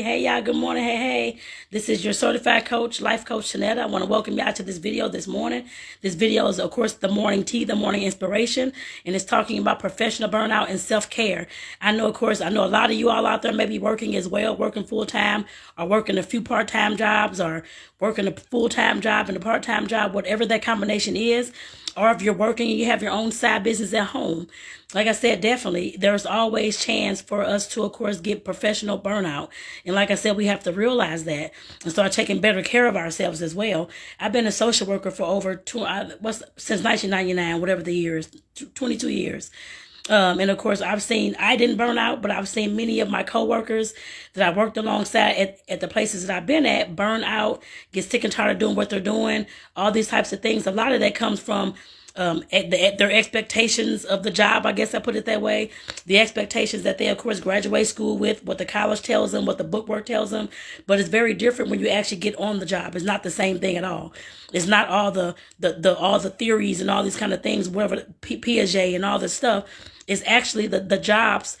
Hey y'all, good morning. Hey. This is your certified coach, life coach Tonetta. I want to welcome y'all to this video this morning. This video is, of course, the morning tea, the morning inspiration, and it's talking about professional burnout and self-care. I know a lot of you all out there may be working as well, working full-time or working a few part-time jobs or working a full-time job and a part-time job, whatever that combination is. Or if you're working and you have your own side business at home. Like I said, definitely, there's always chance for us to, of course, get professional burnout. And like I said, we have to realize that and start taking better care of ourselves as well. I've been a social worker for since 1999, whatever the year is, 22 years. And of course, I didn't burn out, but I've seen many of my coworkers that I worked alongside at the places that I've been at burn out, get sick and tired of doing what they're doing, all these types of things. A lot of that comes from at their expectations of the job, I guess I put it that way. The expectations that they, of course, graduate school with, what the college tells them, what the bookwork tells them. But it's very different when you actually get on the job. It's not the same thing at all. It's not all the theories and all these kind of things, whatever, Piaget and all this stuff. It's actually the job's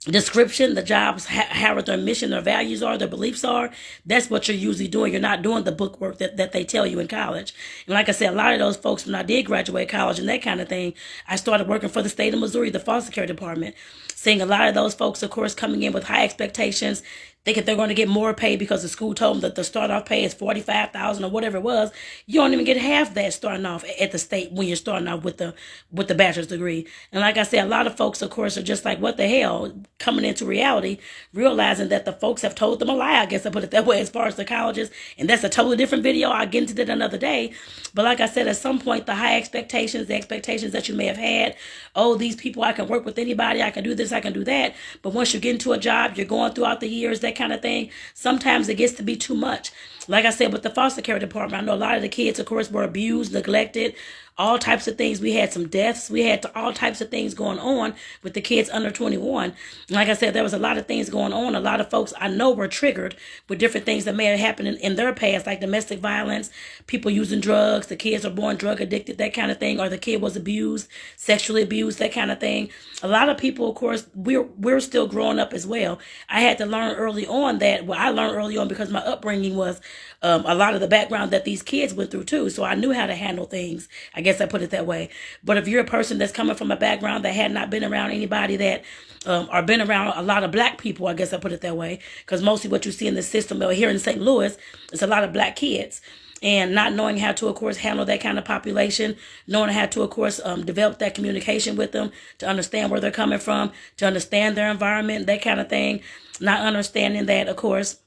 description, the jobs, how their mission, their values are, their beliefs are. That's what you're usually doing. You're not doing the book work that they tell you in college. And like I said, a lot of those folks, when I did graduate college and that kind of thing, I started working for the state of Missouri, the foster care department. Seeing a lot of those folks, of course, coming in with high expectations, thinking they're going to get more pay because the school told them that the start-off pay is $45,000 or whatever it was. You don't even get half that starting off at the state when you're starting off with the bachelor's degree. And like I said, a lot of folks, of course, are just like, what the hell, coming into reality, realizing that the folks have told them a lie, I guess I put it that way, as far as the colleges. And that's a totally different video. I'll get into that another day. But like I said, at some point, the high expectations, the expectations that you may have had, oh, these people, I can work with anybody, I can do this, I can do that. But once you get into a job, you're going throughout the years, that kind of thing, sometimes it gets to be too much. Like I said, with the foster care department, I know a lot of the kids, of course, were abused, neglected, all types of things. We had some deaths. We had all types of things going on with the kids under 21. Like I said, there was a lot of things going on. A lot of folks I know were triggered with different things that may have happened in their past, like domestic violence, people using drugs, the kids are born drug addicted, that kind of thing, or the kid was abused, sexually abused, that kind of thing. A lot of people, of course, we're still growing up as well. I had to learn early on that, I learned early on because my upbringing was a lot of the background that these kids went through too. So I knew how to handle things. I guess I put it that way. But if you're a person that's coming from a background that had not been around anybody that, or been around a lot of black people, I guess I put it that way, because mostly what you see in the system here in St. Louis is a lot of black kids. And not knowing how to, of course, handle that kind of population, knowing how to, of course, develop that communication with them, to understand where they're coming from, to understand their environment, that kind of thing. Not understanding that, of course,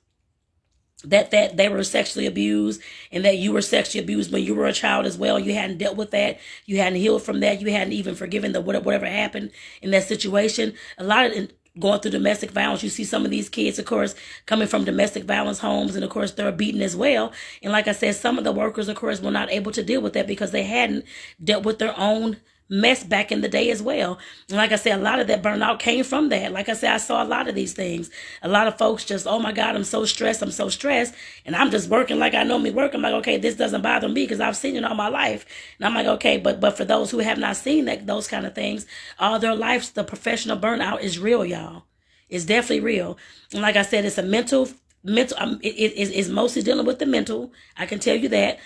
that they were sexually abused and that you were sexually abused when you were a child as well. You hadn't dealt with that. You hadn't healed from that. You hadn't even forgiven whatever happened in that situation. A lot of going through domestic violence, you see some of these kids, of course, coming from domestic violence homes, and of course, they're beaten as well. And like I said, some of the workers, of course, were not able to deal with that because they hadn't dealt with their own mess back in the day as well. And like I said, a lot of that burnout came from that. Like I said, I saw a lot of these things. A lot of folks just, oh my God, I'm so stressed. And I'm just working like I normally work. I'm like, okay, this doesn't bother me because I've seen it all my life. And I'm like, okay, but for those who have not seen those kind of things all their lives, the professional burnout is real, y'all. It's definitely real. And like I said, it's a mental, it's mostly dealing with the mental. I can tell you that.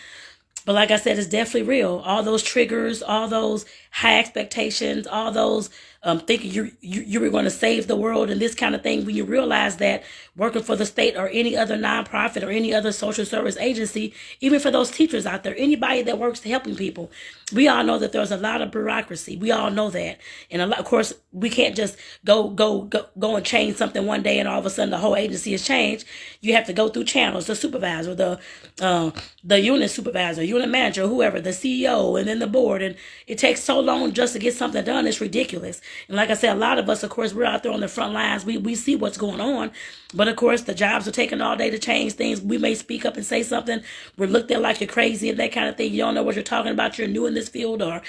But like I said, it's definitely real. All those triggers, all those high expectations, all those thinking you were going to save the world and this kind of thing, when you realize that working for the state or any other nonprofit or any other social service agency, even for those teachers out there, anybody that works to helping people, we all know that there's a lot of bureaucracy. We all know that. And of course, we can't just go and change something one day and all of a sudden the whole agency has changed. You have to go through channels, the supervisor, the unit supervisor, unit manager, whoever, the CEO, and then the board. And it takes so long just to get something done. It's ridiculous. And like I said, a lot of us, of course, we're out there on the front lines. We see what's going on. But of course, the jobs are taking all day to change things. We may speak up and say something. We're looked at like you're crazy and that kind of thing. You don't know what you're talking about. You're new in this field, or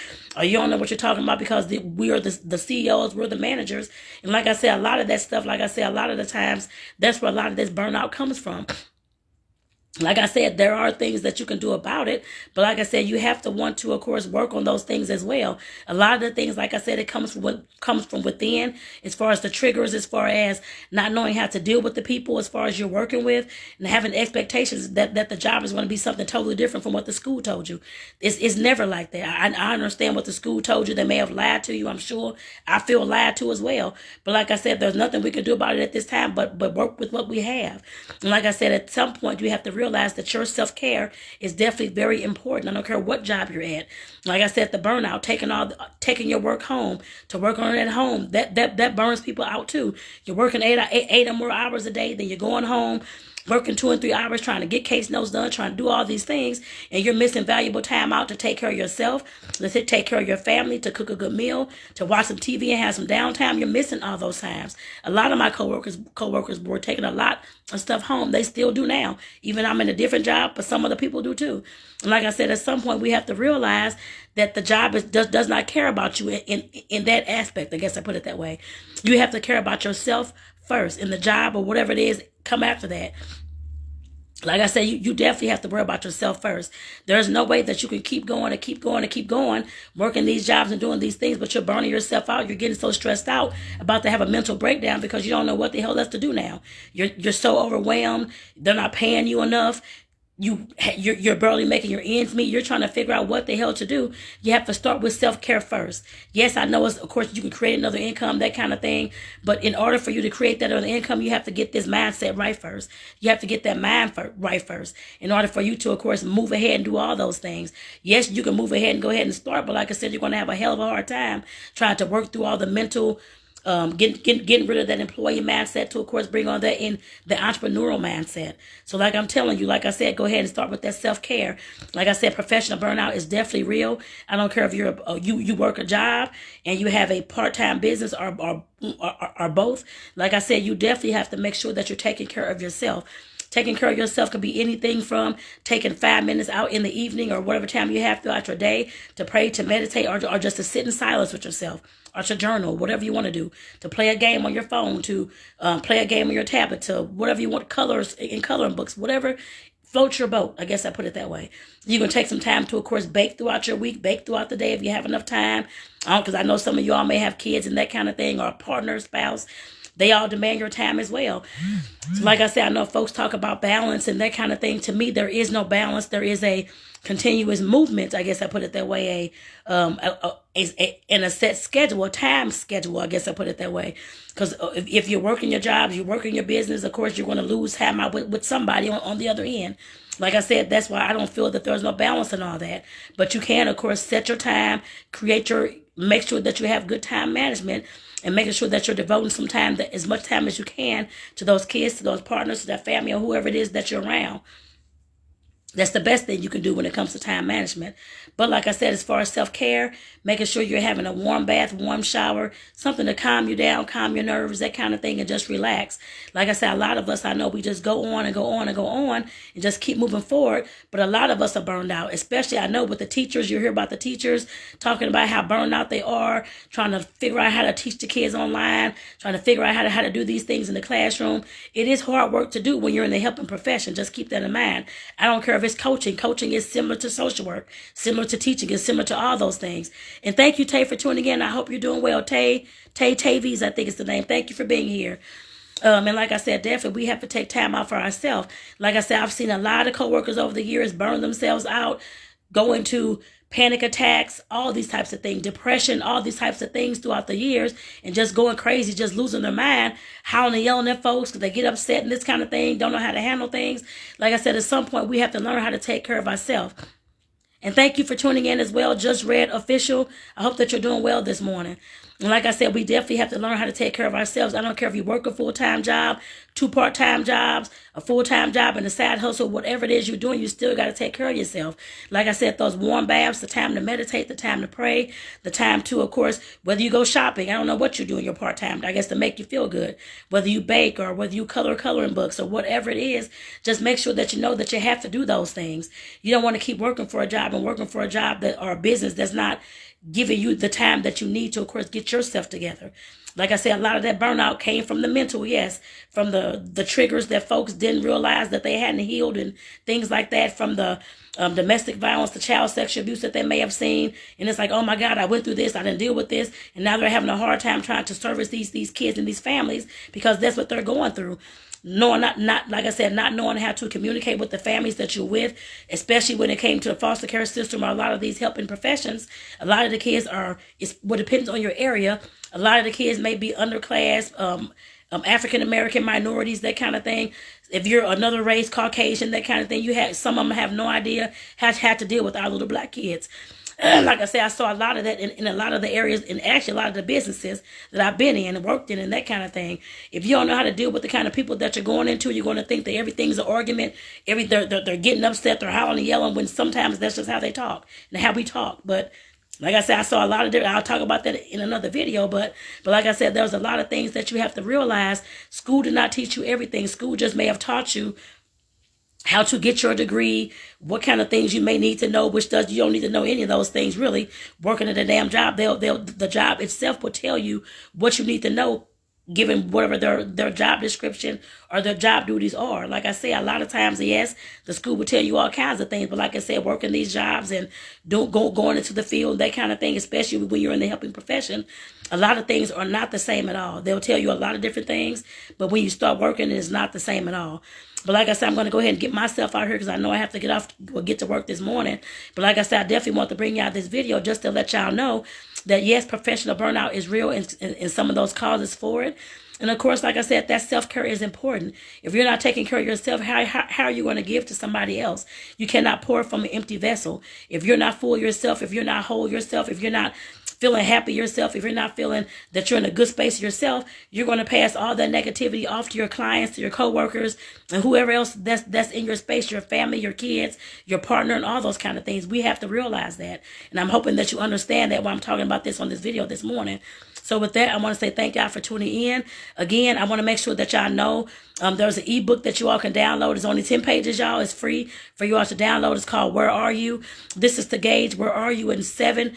you don't know what you're talking about because we are the CEOs, we're the managers. And like I said, a lot of that stuff, like I said, a lot of the times, that's where a lot of this burnout comes from. Like I said, there are things that you can do about it. But like I said, you have to want to, of course, work on those things as well. A lot of the things, like I said, it comes from what comes from within, as far as the triggers, as far as not knowing how to deal with the people, as far as you're working with, and having expectations that the job is going to be something totally different from what the school told you. It's never like that. I understand what the school told you. They may have lied to you, I'm sure. I feel lied to as well. But like I said, there's nothing we can do about it at this time but work with what we have. And like I said, at some point, you have to realize that your self-care is definitely very important. I don't care what job you're at. Like I said, the burnout, taking your work home to work on it at home, that burns people out too. You're working eight or more hours a day, then you're going home, working 2 and 3 hours trying to get case notes done, trying to do all these things, and you're missing valuable time out to take care of yourself, to take care of your family, to cook a good meal, to watch some TV and have some downtime. You're missing all those times. A lot of my coworkers were taking a lot of stuff home. They still do now. Even I'm in a different job, but some other people do too. And like I said, at some point we have to realize that the job does not care about you in that aspect. I guess I put it that way. You have to care about yourself first, and the job or whatever it is come after that. Like I said, you definitely have to worry about yourself first. There's no way that you can keep going and keep going and keep going, working these jobs and doing these things, but you're burning yourself out. You're getting so stressed out, about to have a mental breakdown because you don't know what the hell else to do now. You're so overwhelmed. They're not paying you enough. You're barely making your ends meet. You're trying to figure out what the hell to do. You have to start with self-care first. Yes, I know of course you can create another income, that kind of thing. But in order for you to create that other income, you have to get this mindset right first. You have to get that mind right first in order for you to, of course, move ahead and do all those things. Yes, you can move ahead and go ahead and start, but like I said, you're going to have a hell of a hard time trying to work through all the mental getting rid of that employee mindset to, of course, bring on that in the entrepreneurial mindset. So like I'm telling you, like I said, go ahead and start with that self-care. Like I said, professional burnout is definitely real. I don't care if you're you work a job and you have a part-time business or both. Like I said, you definitely have to make sure that you're taking care of yourself. Taking care of yourself can be anything from taking 5 minutes out in the evening or whatever time you have throughout your day to pray, to meditate, or just to sit in silence with yourself, or to journal, whatever you want to do, to play a game on your phone, to play a game on your tablet, to whatever you want, colors in coloring books, whatever floats your boat. I guess I put it that way. You can take some time to, of course, bake throughout your week, bake throughout the day if you have enough time. Because I know some of you all may have kids and that kind of thing, or a partner, spouse. They all demand your time as well. So like I said, I know folks talk about balance and that kind of thing. To me, there is no balance. There is a continuous movement. I guess I put it that way. In a set schedule, a time schedule. I guess I put it that way. Because if you're working your jobs, you're working your business, of course, you're going to lose time out with somebody on the other end. Like I said, that's why I don't feel that there's no balance in all that. But you can, of course, set your time, make sure that you have good time management, and making sure that you're devoting some time, as much time as you can, to those kids, to those partners, to that family, or whoever it is that you're around. That's the best thing you can do when it comes to time management. But like I said, as far as self-care, making sure you're having a warm bath, warm shower, something to calm you down, calm your nerves, that kind of thing, and just relax. Like I said, a lot of us, I know we just go on and go on and go on and just keep moving forward. But a lot of us are burned out, especially I know with the teachers. You hear about the teachers talking about how burned out they are, trying to figure out how to teach the kids online, trying to figure out how to do these things in the classroom. It is hard work to do when you're in the helping profession. Just keep that in mind. I don't care if it's coaching. Coaching is similar to social work, similar to teaching, is similar to all those things. And thank you, Tay, for tuning in. I hope you're doing well. Tavies, I think is the name. Thank you for being here. And like I said, definitely we have to take time out for ourselves. Like I said, I've seen a lot of coworkers over the years burn themselves out, go into panic attacks, all these types of things, depression, all these types of things throughout the years, and just going crazy, just losing their mind, howling and yelling at folks because they get upset and this kind of thing, don't know how to handle things. Like I said, at some point, we have to learn how to take care of ourselves. And thank you for tuning in as well. Just Read Official. I hope that you're doing well this morning. And like I said, we definitely have to learn how to take care of ourselves. I don't care if you work a full-time job, 2 part-time jobs, a full-time job, and a side hustle, whatever it is you're doing, you still got to take care of yourself. Like I said, those warm baths, the time to meditate, the time to pray, the time to, of course, whether you go shopping, I don't know what you do in your part-time, I guess to make you feel good, whether you bake or whether you coloring books or whatever it is, just make sure that you know that you have to do those things. You don't want to keep working for a job that or a business that's not giving you the time that you need to, of course, get yourself together. Like I said, a lot of that burnout came from the mental, yes, from the triggers that folks didn't realize that they hadn't healed and things like that, from the domestic violence, the child sexual abuse that they may have seen. And it's like, oh my God, I went through this, I didn't deal with this. And now they're having a hard time trying to service these kids and these families because that's what they're going through. Knowing not like I said, not knowing how to communicate with the families that you're with, especially when it came to the foster care system or a lot of these helping professions. A lot of the kids it depends on your area. A lot of the kids may be underclass, African American minorities, that kind of thing. If you're another race, Caucasian, that kind of thing, some of them have no idea how to deal with our little black kids. Like I said, I saw a lot of that in a lot of the areas, and actually a lot of the businesses that I've been in and worked in and that kind of thing. If you don't know how to deal with the kind of people that you're going into, you're going to think that everything's an argument. They're getting upset, they're howling and yelling, when sometimes that's just how they talk and how we talk. But like I said, I saw a lot of different, I'll talk about that in another video, but like I said, there's a lot of things that you have to realize. School did not teach you everything. School just may have taught you how to get your degree, what kind of things you may need to know, you don't need to know any of those things really. Working at a damn job, the job itself will tell you what you need to know, given whatever their job description or their job duties are. Like I say, a lot of times, yes, the school will tell you all kinds of things, but like I said, working these jobs and going into the field, that kind of thing, especially when you're in the helping profession, a lot of things are not the same at all. They'll tell you a lot of different things, but when you start working, it's not the same at all. But like I said, I'm going to go ahead and get myself out here because I know I have to get to work this morning. But like I said, I definitely want to bring y'all this video just to let y'all know that, yes, professional burnout is real and some of those causes for it. And of course, like I said, that self-care is important. If you're not taking care of yourself, how are you going to give to somebody else? You cannot pour from an empty vessel. If you're not full yourself, if you're not whole yourself, if you're not feeling happy yourself, if you're not feeling that you're in a good space yourself, you're going to pass all that negativity off to your clients, to your coworkers, and whoever else that's in your space, your family, your kids, your partner, and all those kind of things. We have to realize that. And I'm hoping that you understand that while I'm talking about this on this video this morning. So with that, I want to say thank y'all for tuning in. Again, I want to make sure that y'all know there's an ebook that you all can download. It's only 10 pages, y'all. It's free for you all to download. It's called Where Are You? This is to gauge where are you in 7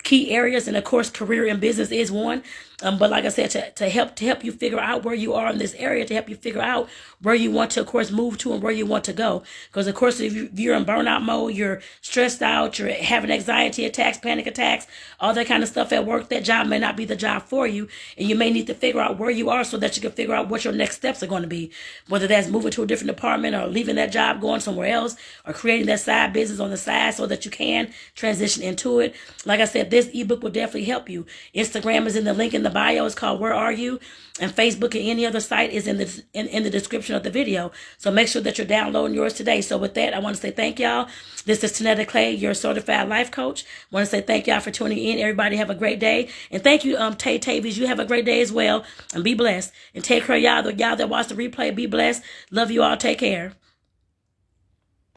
key areas, and of course career and business is one. But like I said, to help you figure out where you are in this area, to help you figure out where you want to, of course, move to and where you want to go. Because, of course, if you're in burnout mode, you're stressed out, you're having anxiety attacks, panic attacks, all that kind of stuff at work, that job may not be the job for you. And you may need to figure out where you are so that you can figure out what your next steps are going to be. Whether that's moving to a different department or leaving that job, going somewhere else, or creating that side business on the side so that you can transition into it. Like I said, this ebook will definitely help you. Instagram is in the link in the bio. It's called Where Are You? And Facebook and any other site is in the description of the video. So make sure that you're downloading yours today. So with that, I want to say thank y'all. This is Tonetta Clay, your certified life coach. I want to say thank y'all for tuning in. Everybody have a great day. And thank you, Tay Tavies. You have a great day as well. And be blessed. And take care, y'all that watch the replay. Be blessed. Love you all. Take care.